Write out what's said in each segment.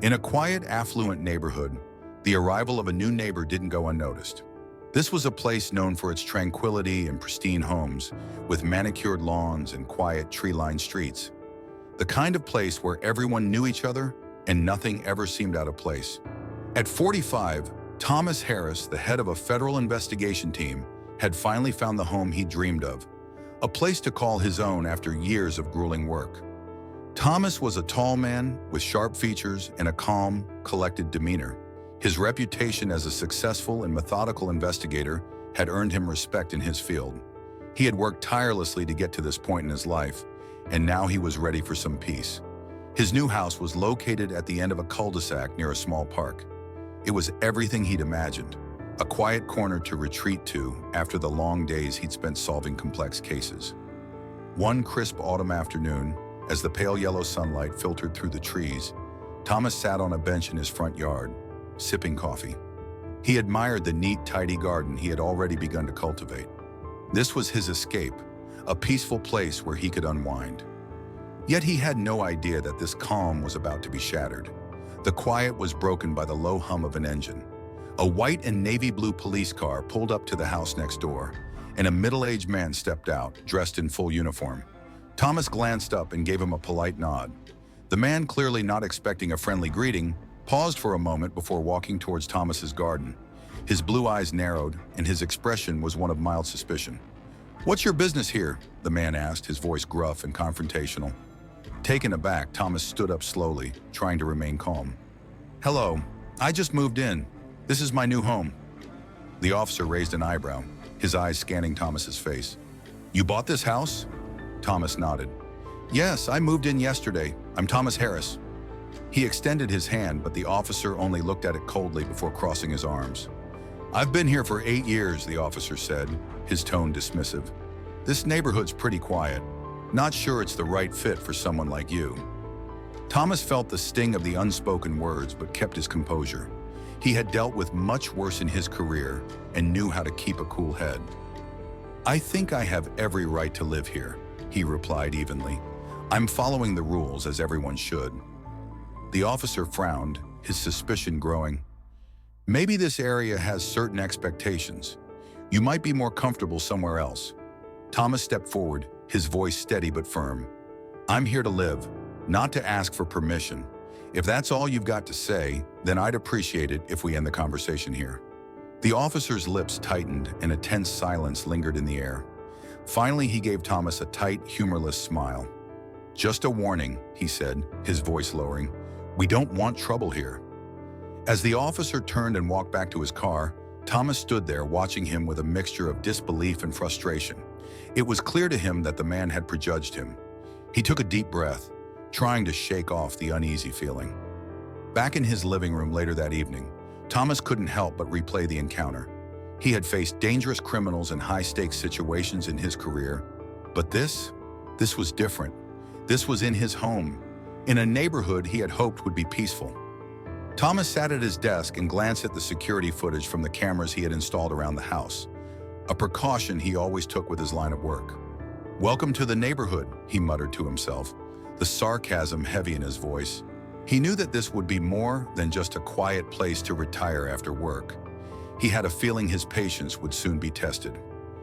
In a quiet, affluent neighborhood, the arrival of a new neighbor didn't go unnoticed. This was a place known for its tranquility and pristine homes, with manicured lawns and quiet, tree-lined streets. The kind of place where everyone knew each other and nothing ever seemed out of place. At 45, Thomas Harris, the head of a federal investigation team, had finally found the home he dreamed of, a place to call his own after years of grueling work. Thomas was a tall man with sharp features and a calm, collected demeanor. His reputation as a successful and methodical investigator had earned him respect in his field. He had worked tirelessly to get to this point in his life, and now he was ready for some peace. His new house was located at the end of a cul-de-sac near a small park. It was everything he'd imagined, a quiet corner to retreat to after the long days he'd spent solving complex cases. One crisp autumn afternoon, as the pale yellow sunlight filtered through the trees, Thomas sat on a bench in his front yard, sipping coffee. He admired the neat, tidy garden he had already begun to cultivate. This was his escape, a peaceful place where he could unwind. Yet he had no idea that this calm was about to be shattered. The quiet was broken by the low hum of an engine. A white and navy blue police car pulled up to the house next door, and a middle-aged man stepped out, dressed in full uniform. Thomas glanced up and gave him a polite nod. The man, clearly not expecting a friendly greeting, paused for a moment before walking towards Thomas's garden. His blue eyes narrowed, and his expression was one of mild suspicion. "What's your business here?" the man asked, his voice gruff and confrontational. Taken aback, Thomas stood up slowly, trying to remain calm. "Hello, I just moved in. This is my new home." The officer raised an eyebrow, his eyes scanning Thomas's face. "You bought this house?" Thomas nodded. "Yes, I moved in yesterday. I'm Thomas Harris." He extended his hand, but the officer only looked at it coldly before crossing his arms. "I've been here for 8 years, the officer said, his tone dismissive. "This neighborhood's pretty quiet. Not sure it's the right fit for someone like you." Thomas felt the sting of the unspoken words, but kept his composure. He had dealt with much worse in his career and knew how to keep a cool head. "I think I have every right to live here," he replied evenly. "I'm following the rules as everyone should." The officer frowned, his suspicion growing. "Maybe this area has certain expectations. You might be more comfortable somewhere else." Thomas stepped forward, his voice steady but firm. "I'm here to live, not to ask for permission. If that's all you've got to say, then I'd appreciate it if we end the conversation here." The officer's lips tightened and a tense silence lingered in the air. Finally, he gave Thomas a tight, humorless smile. "Just a warning," he said, his voice lowering. "We don't want trouble here." As the officer turned and walked back to his car, Thomas stood there watching him with a mixture of disbelief and frustration. It was clear to him that the man had prejudged him. He took a deep breath, trying to shake off the uneasy feeling. Back in his living room later that evening, Thomas couldn't help but replay the encounter. He had faced dangerous criminals and high-stakes situations in his career, but this was different. This was in his home, in a neighborhood he had hoped would be peaceful. Thomas sat at his desk and glanced at the security footage from the cameras he had installed around the house, a precaution he always took with his line of work. "Welcome to the neighborhood," he muttered to himself, the sarcasm heavy in his voice. He knew that this would be more than just a quiet place to retire after work. He had a feeling his patience would soon be tested.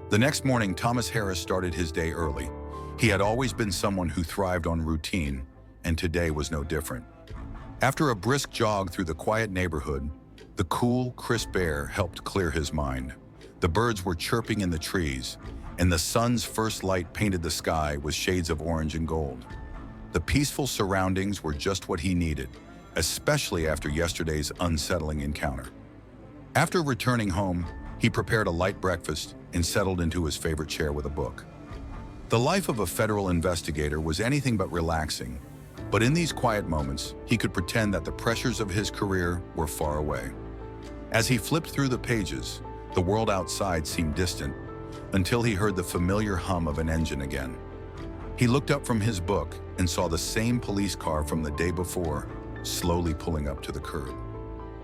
The next morning, Thomas Harris started his day early. He had always been someone who thrived on routine, and today was no different. After a brisk jog through the quiet neighborhood, the cool, crisp air helped clear his mind. The birds were chirping in the trees, and the sun's first light painted the sky with shades of orange and gold. The peaceful surroundings were just what he needed, especially after yesterday's unsettling encounter. After returning home, he prepared a light breakfast and settled into his favorite chair with a book. The life of a federal investigator was anything but relaxing, but in these quiet moments, he could pretend that the pressures of his career were far away. As he flipped through the pages, the world outside seemed distant, until he heard the familiar hum of an engine again. He looked up from his book and saw the same police car from the day before, slowly pulling up to the curb.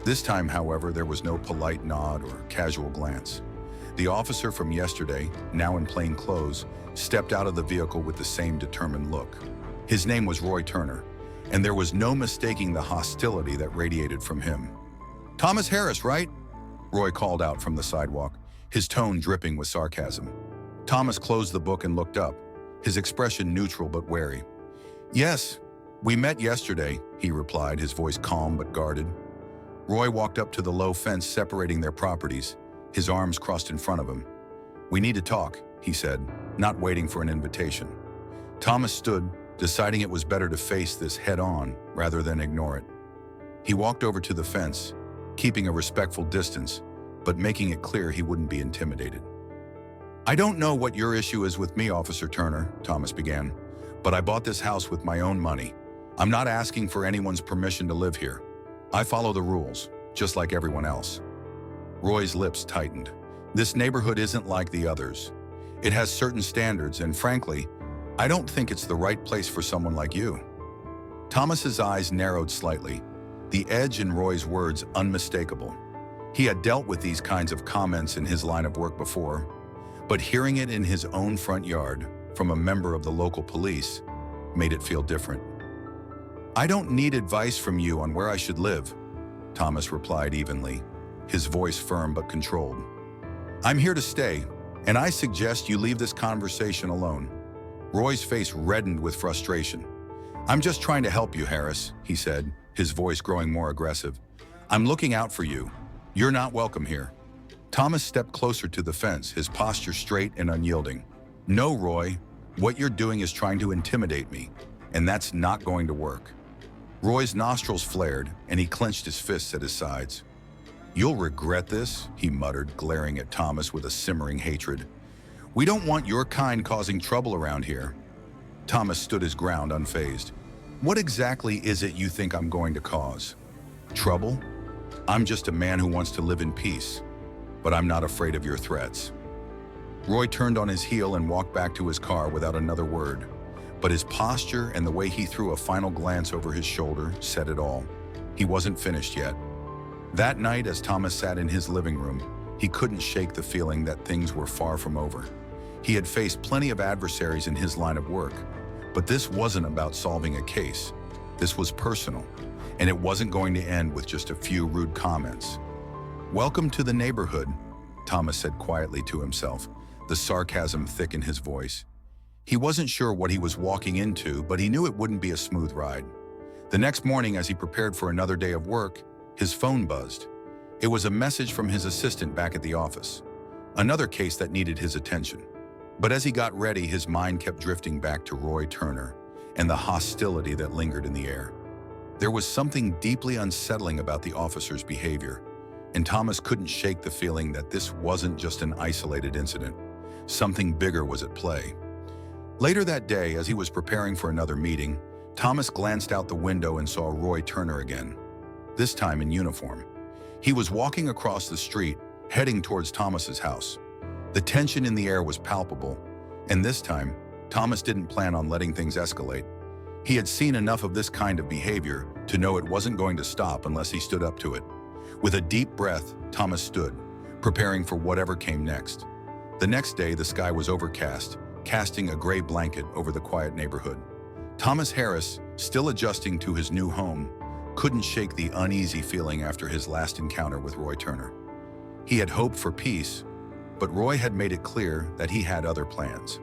This time, however, there was no polite nod or casual glance. The officer from yesterday, now in plain clothes, stepped out of the vehicle with the same determined look. His name was Roy Turner, and there was no mistaking the hostility that radiated from him. "Thomas Harris, right?" Roy called out from the sidewalk, his tone dripping with sarcasm. Thomas closed the book and looked up, his expression neutral but wary. "Yes, we met yesterday," he replied, his voice calm but guarded. Roy walked up to the low fence separating their properties, his arms crossed in front of him. "We need to talk," he said, not waiting for an invitation. Thomas stood, deciding it was better to face this head-on rather than ignore it. He walked over to the fence, keeping a respectful distance, but making it clear he wouldn't be intimidated. "I don't know what your issue is with me, Officer Turner," Thomas began, "but I bought this house with my own money. I'm not asking for anyone's permission to live here. I follow the rules, just like everyone else." Roy's lips tightened. This neighborhood isn't like the others. It has certain standards, and frankly, I don't think it's the right place for someone like you. Thomas's eyes narrowed slightly, the edge in Roy's words unmistakable. He had dealt with these kinds of comments in his line of work before, but hearing it in his own front yard from a member of the local police made it feel different. "I don't need advice from you on where I should live," Thomas replied evenly, his voice firm but controlled. "I'm here to stay, and I suggest you leave this conversation alone." Roy's face reddened with frustration. "I'm just trying to help you, Harris," he said, his voice growing more aggressive. "I'm looking out for you. You're not welcome here." Thomas stepped closer to the fence, his posture straight and unyielding. "No, Roy, what you're doing is trying to intimidate me, and that's not going to work." Roy's nostrils flared, and he clenched his fists at his sides. "You'll regret this," he muttered, glaring at Thomas with a simmering hatred. "We don't want your kind causing trouble around here." Thomas stood his ground unfazed. "What exactly is it you think I'm going to cause? Trouble? I'm just a man who wants to live in peace, but I'm not afraid of your threats." Roy turned on his heel and walked back to his car without another word, but his posture and the way he threw a final glance over his shoulder said it all. He wasn't finished yet. That night, as Thomas sat in his living room, he couldn't shake the feeling that things were far from over. He had faced plenty of adversaries in his line of work, but this wasn't about solving a case. This was personal, and it wasn't going to end with just a few rude comments. "Welcome to the neighborhood," Thomas said quietly to himself, the sarcasm thick in his voice. He wasn't sure what he was walking into, but he knew it wouldn't be a smooth ride. The next morning, as he prepared for another day of work, his phone buzzed. It was a message from his assistant back at the office. Another case that needed his attention. But as he got ready, his mind kept drifting back to Roy Turner and the hostility that lingered in the air. There was something deeply unsettling about the officer's behavior, and Thomas couldn't shake the feeling that this wasn't just an isolated incident. Something bigger was at play. Later that day, as he was preparing for another meeting, Thomas glanced out the window and saw Roy Turner again, this time in uniform. He was walking across the street, heading towards Thomas's house. The tension in the air was palpable, and this time, Thomas didn't plan on letting things escalate. He had seen enough of this kind of behavior to know it wasn't going to stop unless he stood up to it. With a deep breath, Thomas stood, preparing for whatever came next. The next day, the sky was overcast, casting a gray blanket over the quiet neighborhood. Thomas Harris, still adjusting to his new home, couldn't shake the uneasy feeling after his last encounter with Roy Turner. He had hoped for peace, but Roy had made it clear that he had other plans.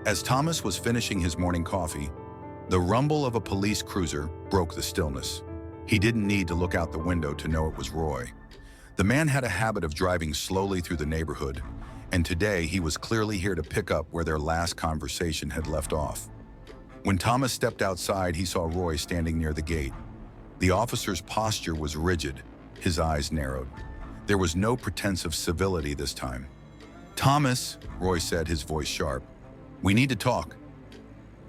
As Thomas was finishing his morning coffee, the rumble of a police cruiser broke the stillness. He didn't need to look out the window to know it was Roy. The man had a habit of driving slowly through the neighborhood, and today he was clearly here to pick up where their last conversation had left off. When Thomas stepped outside, he saw Roy standing near the gate. The officer's posture was rigid, his eyes narrowed. There was no pretense of civility this time. "Thomas," Roy said, his voice sharp, "we need to talk."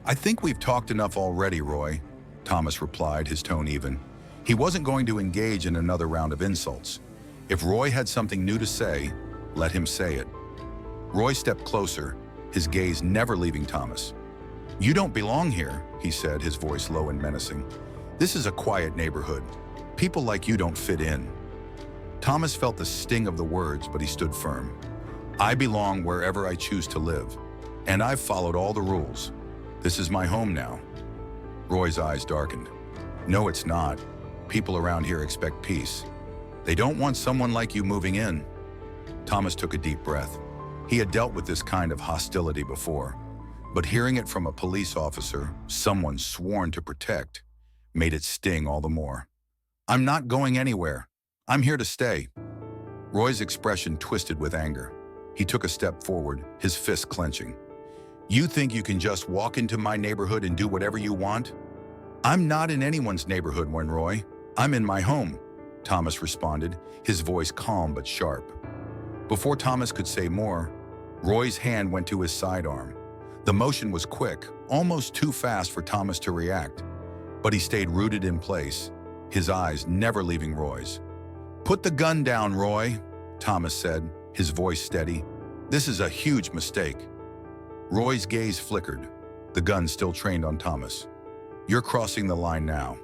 "I think we've talked enough already, Roy," Thomas replied, his tone even. He wasn't going to engage in another round of insults. If Roy had something new to say, let him say it. Roy stepped closer, his gaze never leaving Thomas. "You don't belong here," he said, his voice low and menacing. "This is a quiet neighborhood. People like you don't fit in." Thomas felt the sting of the words, but he stood firm. "I belong wherever I choose to live, and I've followed all the rules. This is my home now." Roy's eyes darkened. No, it's not. People around here expect peace. They don't want someone like you moving in. Thomas took a deep breath. He had dealt with this kind of hostility before, but hearing it from a police officer, someone sworn to protect, made it sting all the more. I'm not going anywhere. I'm here to stay. Roy's expression twisted with anger. He took a step forward, his fist clenching. You think you can just walk into my neighborhood and do whatever you want? I'm not in anyone's neighborhood, Roy. I'm in my home, Thomas responded, his voice calm but sharp. Before Thomas could say more, Roy's hand went to his sidearm. The motion was quick, almost too fast for Thomas to react, but he stayed rooted in place, his eyes never leaving Roy's. Put the gun down, Roy, Thomas said, his voice steady. This is a huge mistake. Roy's gaze flickered, the gun still trained on Thomas. You're crossing the line now.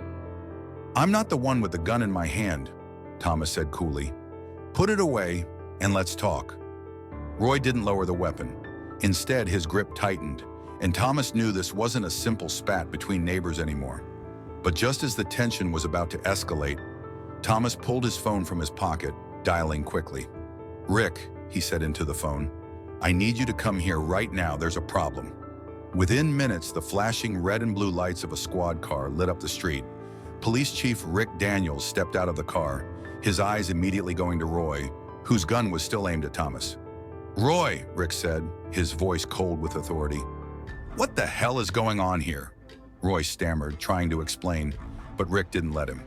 I'm not the one with the gun in my hand, Thomas said coolly. Put it away and let's talk. Roy didn't lower the weapon. Instead, his grip tightened, and Thomas knew this wasn't a simple spat between neighbors anymore. But just as the tension was about to escalate, Thomas pulled his phone from his pocket, dialing quickly. Rick, he said into the phone, I need you to come here right now, there's a problem. Within minutes, the flashing red and blue lights of a squad car lit up the street. Police Chief Rick Daniels stepped out of the car, his eyes immediately going to Roy, whose gun was still aimed at Thomas. Roy, Rick said, his voice cold with authority. What the hell is going on here? Roy stammered, trying to explain, but Rick didn't let him.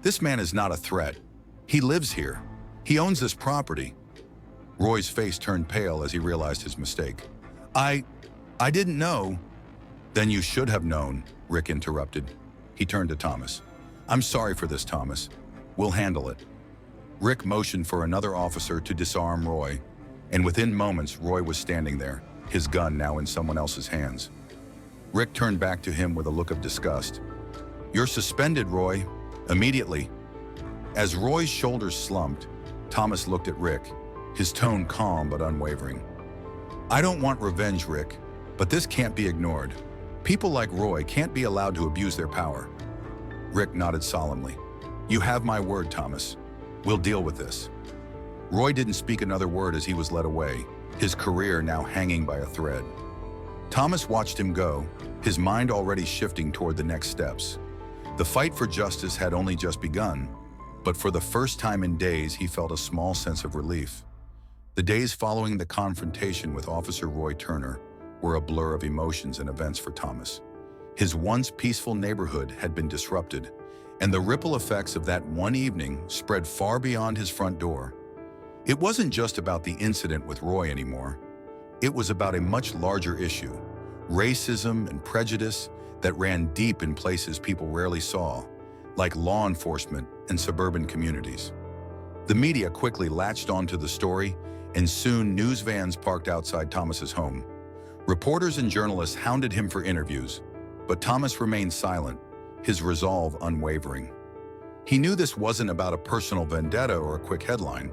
This man is not a threat. He lives here. He owns this property. Roy's face turned pale as he realized his mistake. I didn't know. Then you should have known, Rick interrupted. He turned to Thomas. I'm sorry for this, Thomas. We'll handle it. Rick motioned for another officer to disarm Roy, and within moments, Roy was standing there, his gun now in someone else's hands. Rick turned back to him with a look of disgust. You're suspended, Roy. Immediately. As Roy's shoulders slumped, Thomas looked at Rick, his tone calm but unwavering. I don't want revenge, Rick, but this can't be ignored. People like Roy can't be allowed to abuse their power. Rick nodded solemnly. You have my word, Thomas. We'll deal with this. Roy didn't speak another word as he was led away, his career now hanging by a thread. Thomas watched him go, his mind already shifting toward the next steps. The fight for justice had only just begun, but for the first time in days, he felt a small sense of relief. The days following the confrontation with Officer Roy Turner were a blur of emotions and events for Thomas. His once peaceful neighborhood had been disrupted, and the ripple effects of that one evening spread far beyond his front door. It wasn't just about the incident with Roy anymore. It was about a much larger issue, racism and prejudice that ran deep in places people rarely saw, like law enforcement and suburban communities. The media quickly latched onto the story, and soon news vans parked outside Thomas's home. Reporters and journalists hounded him for interviews, but Thomas remained silent, his resolve unwavering. He knew this wasn't about a personal vendetta or a quick headline.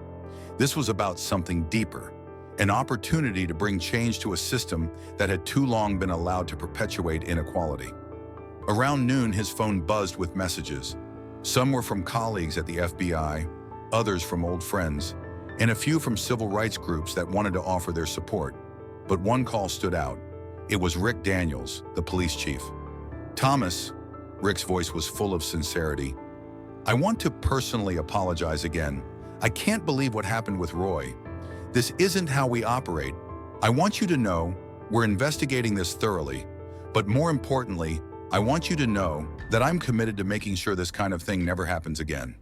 This was about something deeper, an opportunity to bring change to a system that had too long been allowed to perpetuate inequality. Around noon, his phone buzzed with messages. Some were from colleagues at the FBI, others from old friends, and a few from civil rights groups that wanted to offer their support. But one call stood out. It was Rick Daniels, the police chief. Thomas, Rick's voice was full of sincerity. I want to personally apologize again. I can't believe what happened with Roy. This isn't how we operate. I want you to know we're investigating this thoroughly, but more importantly, I want you to know that I'm committed to making sure this kind of thing never happens again.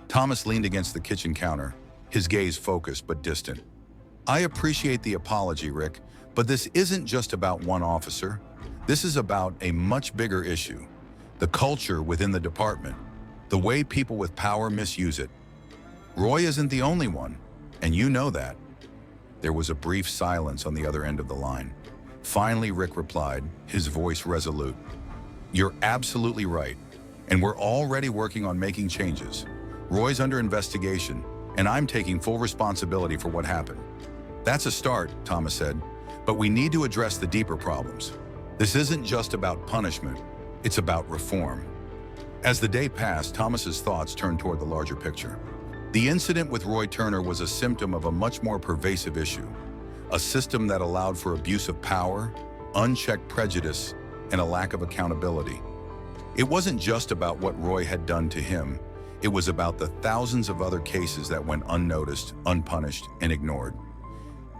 Thomas leaned against the kitchen counter, his gaze focused but distant. I appreciate the apology, Rick, but this isn't just about one officer. This is about a much bigger issue. The culture within the department, the way people with power misuse it. Roy isn't the only one, and you know that. There was a brief silence on the other end of the line. Finally, Rick replied, his voice resolute. You're absolutely right, and we're already working on making changes. Roy's under investigation, and I'm taking full responsibility for what happened. That's a start, Thomas said, but we need to address the deeper problems. This isn't just about punishment, it's about reform. As the day passed, Thomas's thoughts turned toward the larger picture. The incident with Roy Turner was a symptom of a much more pervasive issue, a system that allowed for abuse of power, unchecked prejudice, and a lack of accountability. It wasn't just about what Roy had done to him, it was about the thousands of other cases that went unnoticed, unpunished, and ignored.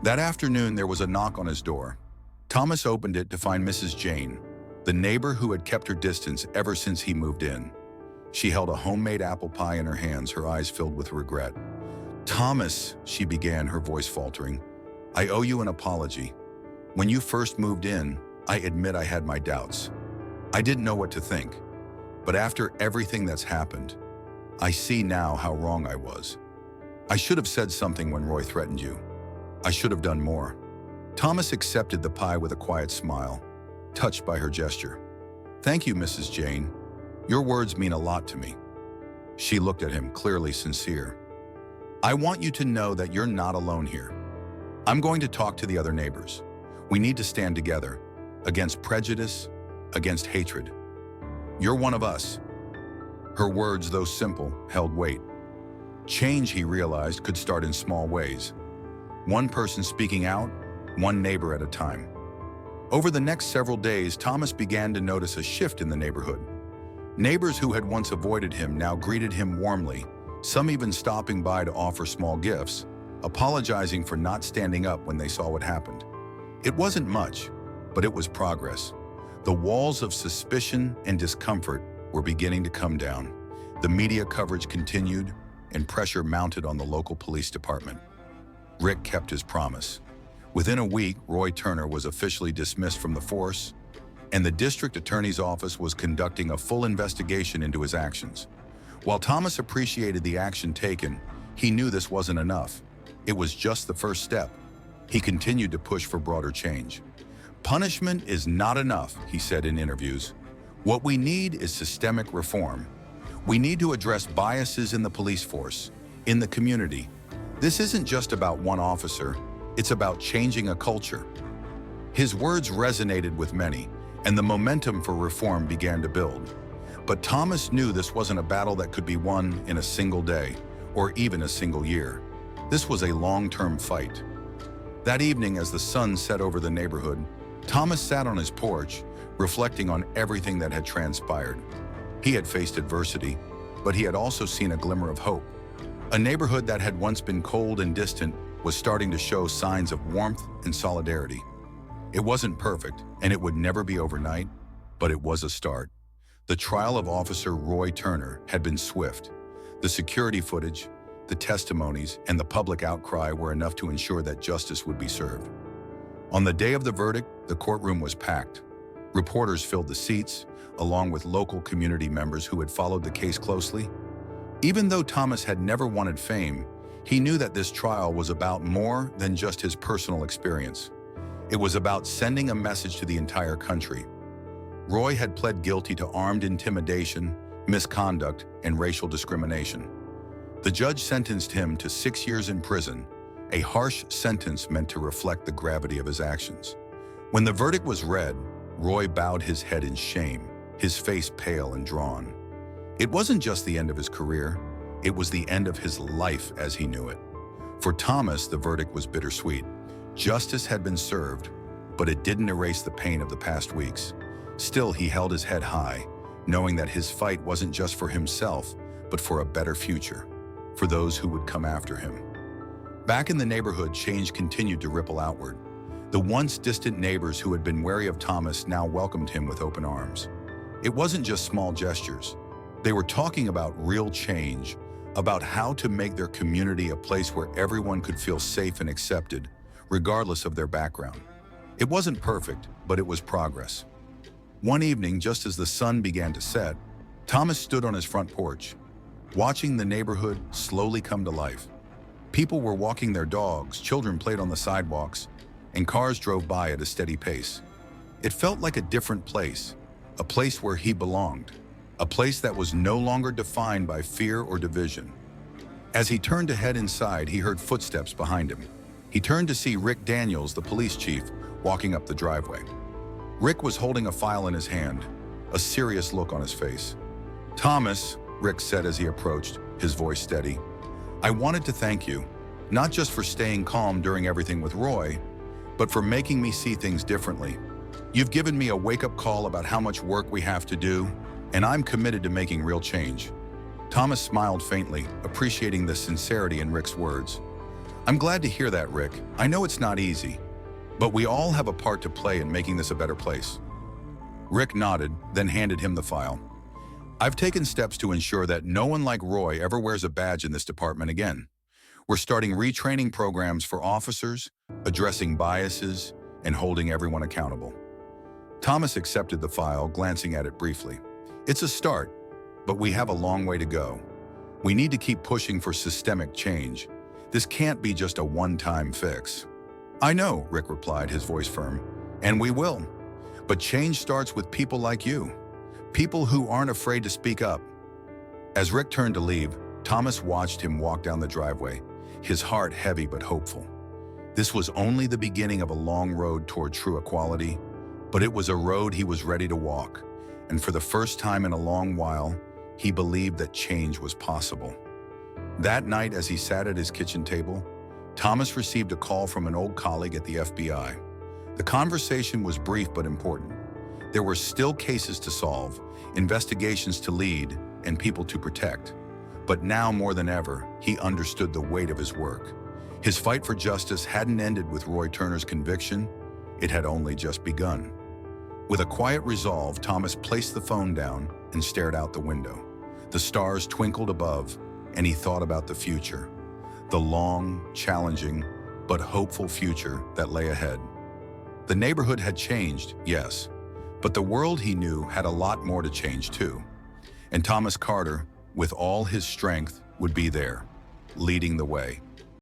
That afternoon, there was a knock on his door. Thomas opened it to find Mrs. Jane, the neighbor who had kept her distance ever since he moved in. She held a homemade apple pie in her hands, her eyes filled with regret. "Thomas," she began, her voice faltering, "I owe you an apology. When you first moved in, I admit I had my doubts. I didn't know what to think. But after everything that's happened, I see now how wrong I was. I should have said something when Roy threatened you. I should have done more." Thomas accepted the pie with a quiet smile, touched by her gesture. "Thank you, Mrs. Jane. Your words mean a lot to me." She looked at him, clearly sincere. "I want you to know that you're not alone here. I'm going to talk to the other neighbors. We need to stand together, against prejudice, against hatred. You're one of us." Her words, though simple, held weight. Change, he realized, could start in small ways. One person speaking out, one neighbor at a time. Over the next several days, Thomas began to notice a shift in the neighborhood. Neighbors who had once avoided him now greeted him warmly, some even stopping by to offer small gifts, apologizing for not standing up when they saw what happened. It wasn't much, but it was progress. The walls of suspicion and discomfort were beginning to come down. The media coverage continued, and pressure mounted on the local police department. Rick kept his promise. Within a week, Roy Turner was officially dismissed from the force, and the district attorney's office was conducting a full investigation into his actions. While Thomas appreciated the action taken, he knew this wasn't enough. It was just the first step. He continued to push for broader change. "Punishment is not enough," he said in interviews. "What we need is systemic reform. We need to address biases in the police force, in the community. This isn't just about one officer, it's about changing a culture." His words resonated with many, and the momentum for reform began to build. But Thomas knew this wasn't a battle that could be won in a single day, or even a single year. This was a long-term fight. That evening, as the sun set over the neighborhood, Thomas sat on his porch, reflecting on everything that had transpired. He had faced adversity, but he had also seen a glimmer of hope. A neighborhood that had once been cold and distant was starting to show signs of warmth and solidarity. It wasn't perfect, and it would never be overnight, but it was a start. The trial of Officer Roy Turner had been swift. The security footage, the testimonies, and the public outcry were enough to ensure that justice would be served. On the day of the verdict, the courtroom was packed. Reporters filled the seats, along with local community members who had followed the case closely. Even though Thomas had never wanted fame, he knew that this trial was about more than just his personal experience. It was about sending a message to the entire country. Roy had pled guilty to armed intimidation, misconduct, and racial discrimination. The judge sentenced him to 6 years in prison, a harsh sentence meant to reflect the gravity of his actions. When the verdict was read, Roy bowed his head in shame, his face pale and drawn. It wasn't just the end of his career, it was the end of his life as he knew it. For Thomas, the verdict was bittersweet. Justice had been served, but it didn't erase the pain of the past weeks. Still, he held his head high, knowing that his fight wasn't just for himself, but for a better future, for those who would come after him. Back in the neighborhood, change continued to ripple outward. The once distant neighbors who had been wary of Thomas now welcomed him with open arms. It wasn't just small gestures. They were talking about real change, about how to make their community a place where everyone could feel safe and accepted, regardless of their background. It wasn't perfect, but it was progress. One evening, just as the sun began to set, Thomas stood on his front porch, watching the neighborhood slowly come to life. People were walking their dogs, children played on the sidewalks, and cars drove by at a steady pace. It felt like a different place, a place where he belonged, a place that was no longer defined by fear or division. As he turned to head inside, he heard footsteps behind him. He turned to see Rick Daniels, the police chief, walking up the driveway. Rick was holding a file in his hand, a serious look on his face. Thomas, Rick said as he approached, his voice steady, I wanted to thank you, not just for staying calm during everything with Roy, but for making me see things differently. You've given me a wake-up call about how much work we have to do, and I'm committed to making real change. Thomas smiled faintly, appreciating the sincerity in Rick's words. I'm glad to hear that, Rick. I know it's not easy, but we all have a part to play in making this a better place. Rick nodded, then handed him the file. I've taken steps to ensure that no one like Roy ever wears a badge in this department again. We're starting retraining programs for officers, addressing biases, and holding everyone accountable. Thomas accepted the file, glancing at it briefly. It's a start, but we have a long way to go. We need to keep pushing for systemic change. This can't be just a one-time fix. I know, Rick replied, his voice firm, and we will. But change starts with people like you, people who aren't afraid to speak up. As Rick turned to leave, Thomas watched him walk down the driveway, his heart heavy but hopeful. This was only the beginning of a long road toward true equality, but it was a road he was ready to walk, and for the first time in a long while, he believed that change was possible. That night, as he sat at his kitchen table, Thomas received a call from an old colleague at the FBI. The conversation was brief but important. There were still cases to solve, investigations to lead, and people to protect. But now more than ever, he understood the weight of his work. His fight for justice hadn't ended with Roy Turner's conviction, it had only just begun. With a quiet resolve, Thomas placed the phone down and stared out the window. The stars twinkled above, and he thought about the future. The long, challenging, but hopeful future that lay ahead. The neighborhood had changed, yes, but the world he knew had a lot more to change too. And Thomas Carter, with all his strength, would be there, leading the way.